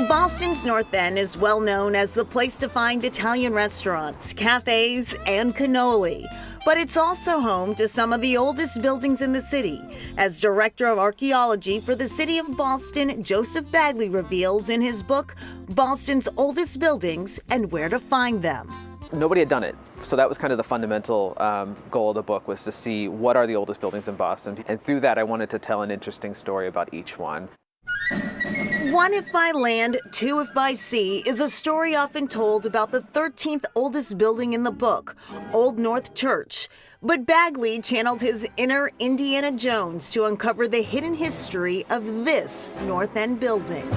Boston's North End is well known as the place to find Italian restaurants, cafes, and cannoli. But it's also home to some of the oldest buildings in the city. As Director of Archaeology for the City of Boston, Joseph Bagley reveals in his book, Boston's Oldest Buildings and Where to Find Them. Nobody had done it. So that was kind of the fundamental goal of the book, was to see what are the oldest buildings in Boston. And through that, I wanted to tell an interesting story about each one. One If by Land, Two If by Sea is a story often told about the 13th oldest building in the book, Old North Church. But Bagley channeled his inner Indiana Jones to uncover the hidden history of this North End building.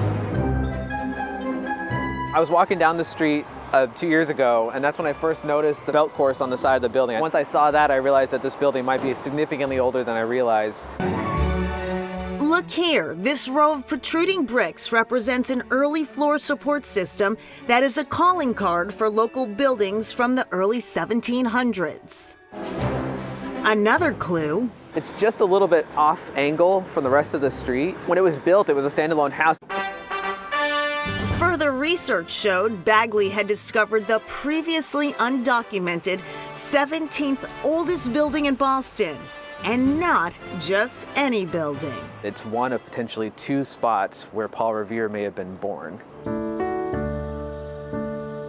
I was walking down the street 2 years ago, and that's when I first noticed the belt course on the side of the building. Once I saw that, I realized that this building might be significantly older than I realized. Look here, this row of protruding bricks represents an early floor support system that is a calling card for local buildings from the early 1700s. Another clue. It's just a little bit off angle from the rest of the street. When it was built, it was a standalone house. Further research showed Bagley had discovered the previously undocumented 17th oldest building in Boston. And not just any building. It's one of potentially two spots where Paul Revere may have been born.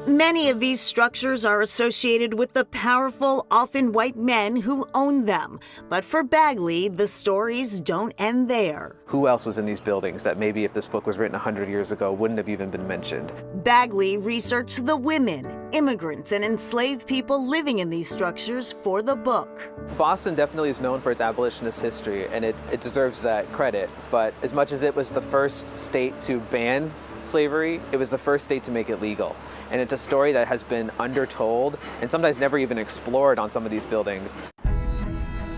Many of these structures are associated with the powerful, often white men who own them. But for Bagley, the stories don't end there. Who else was in these buildings that maybe if this book was written 100 years ago wouldn't have even been mentioned? Bagley researched the women, immigrants, and enslaved people living in these structures for the book. Boston definitely is known for its abolitionist history, and it deserves that credit. But as much as it was the first state to ban slavery, it was the first state to make it legal. And it's a story that has been undertold and sometimes never even explored on some of these buildings.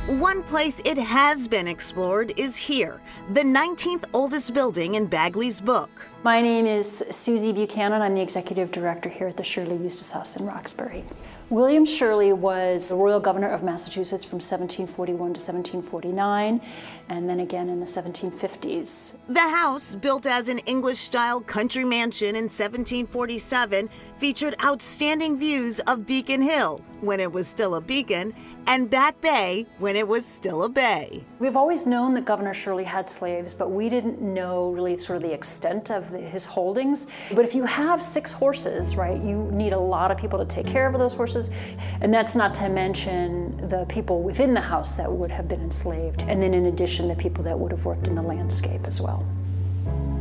One place it has been explored is here, the 19th oldest building in Bagley's book. My name is Susie Buchanan. I'm the executive director here at the Shirley Eustace House in Roxbury. William Shirley was the royal governor of Massachusetts from 1741 to 1749, and then again in the 1750s. The house, built as an English-style country mansion in 1747, featured outstanding views of Beacon Hill, when it was still a beacon, and Back Bay, when it was still a bay. We've always known that Governor Shirley had slaves, but we didn't know really sort of the extent of his holdings. But if you have 6 horses, right, you need a lot of people to take care of those horses. And that's not to mention the people within the house that would have been enslaved. And then in addition, the people that would have worked in the landscape as well.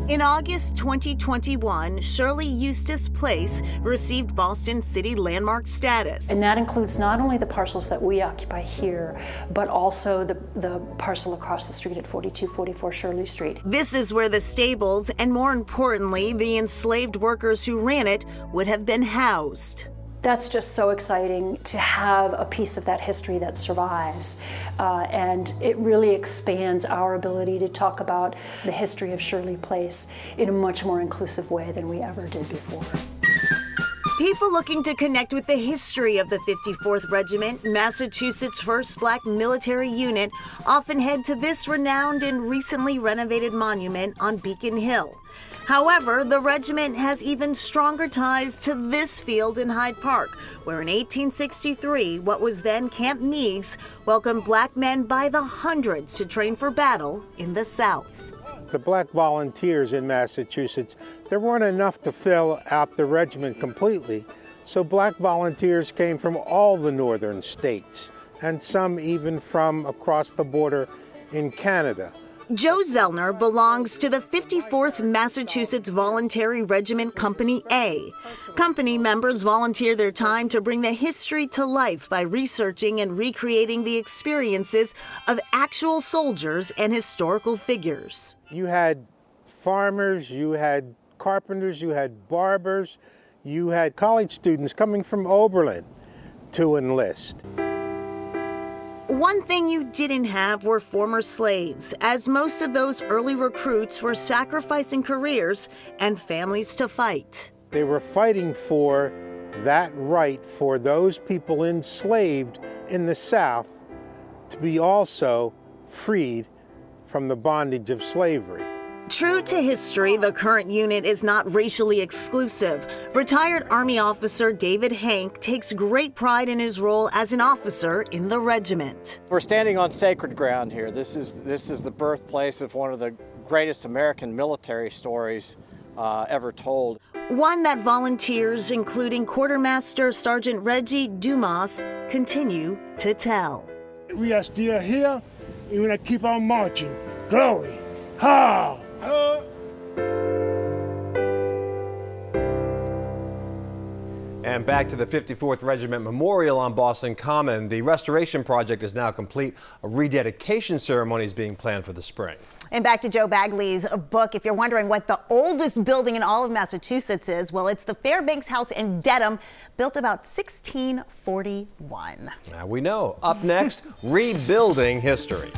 In August 2021, Shirley Eustace Place received Boston City Landmark status. And that includes not only the parcels that we occupy here, but also the parcel across the street at 4244 Shirley Street. This is where the stables, and more importantly, the enslaved workers who ran it, would have been housed. That's just so exciting to have a piece of that history that survives. And it really expands our ability to talk about the history of Shirley Place in a much more inclusive way than we ever did before. People looking to connect with the history of the 54th Regiment, Massachusetts' first black military unit, often head to this renowned and recently renovated monument on Beacon Hill. However, the regiment has even stronger ties to this field in Hyde Park, where in 1863, what was then Camp Meigs welcomed black men by the hundreds to train for battle in the South. The black volunteers in Massachusetts, there weren't enough to fill out the regiment completely, so black volunteers came from all the northern states, and some even from across the border in Canada. Joe Zellner belongs to the 54th Massachusetts Voluntary Regiment Company A. Company members volunteer their time to bring the history to life by researching and recreating the experiences of actual soldiers and historical figures. You had farmers, you had carpenters, you had barbers, you had college students coming from Oberlin to enlist. One thing you didn't have were former slaves, as most of those early recruits were sacrificing careers and families to fight. They were fighting for that right for those people enslaved in the South to be also freed from the bondage of slavery. True to history, the current unit is not racially exclusive. Retired Army officer David Hank takes great pride in his role as an officer in the regiment. We're standing on sacred ground here. This is the birthplace of one of the greatest American military stories ever told. One that volunteers, including Quartermaster Sergeant Reggie Dumas, continue to tell. We are still here, and we're going to keep on marching. Glory! Ha! And back to the 54th Regiment Memorial on Boston Common. The restoration project is now complete. A rededication ceremony is being planned for the spring. And back to Joe Bagley's book. If you're wondering what the oldest building in all of Massachusetts is, well, it's the Fairbanks House in Dedham, built about 1641. Now we know. Up next, rebuilding history.